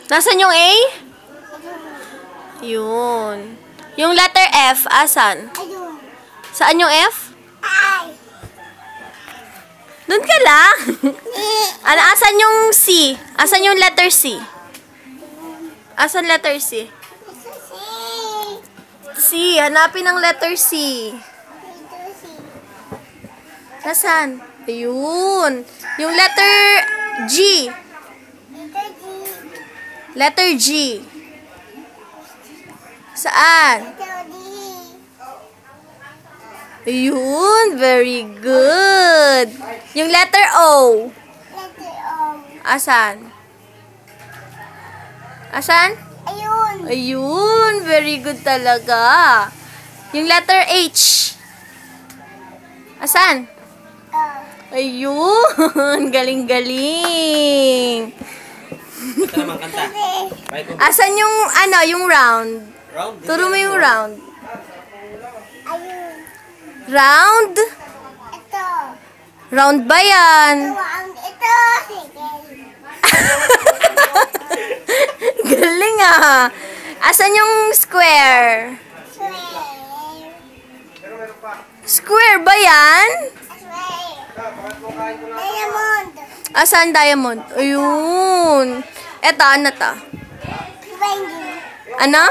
Nasaan yung A? Yun. Yung letter F, asan? Saan yung F? Doon ka lang. Ano, asan yung C? Asan yung letter C? Asan letter C? C. Hanapin ang letter C. Nasaan? Ayun. Yung letter G. Letter G. Saan? Ayun. Very good. Yung letter O. Asan? Asan? Ayun. Very good talaga. Yung letter H. Asan? Ayun. Galing-galing. Ito naman kanta. Asan yung, ano, yung round? Round? Turo mo yung round. Round? Round ba yan? Galing ah. Asan yung square? Square ba yan? Asan diamond? Ayun. Eto, ano to? Ano?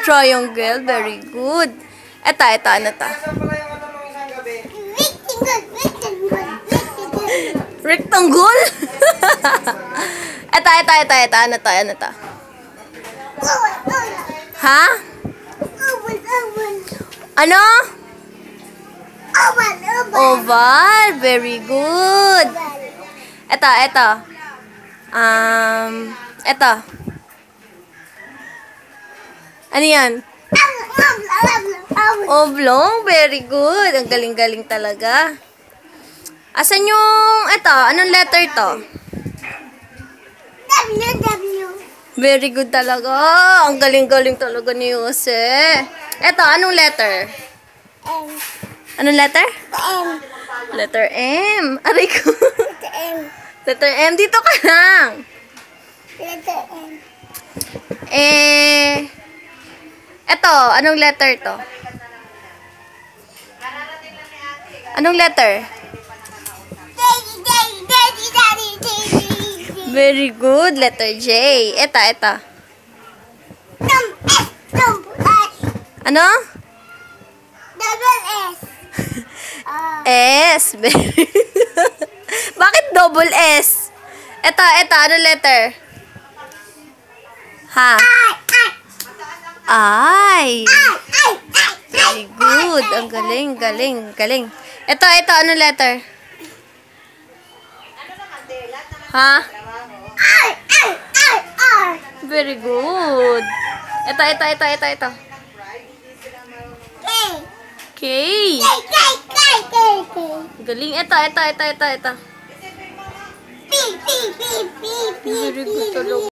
Triangle. Very good. Eto, ano to? Rectangle? Eto. Ano to? Ha? Ano? Oval. Very good. Eto. Eto. Ano yan? Oblong. Very good. Ang galing-galing talaga. Asan yung, eto, anong letter to? Very good talaga. Ang galing-galing talaga ni Jose. Eto, anong letter? Anong letter? Letter M. Aray ko. Letter M. Dito ka lang. Eto, anong letter to? Anong letter? Very good. Letter J. Eto. Ano? S. Bakit double S? Eto. Ano letter? Ha? I. Very good. Ang galing. Eto. Ano letter? Ha? Very good. Eto. K. Galing. Eto. Very good talaga.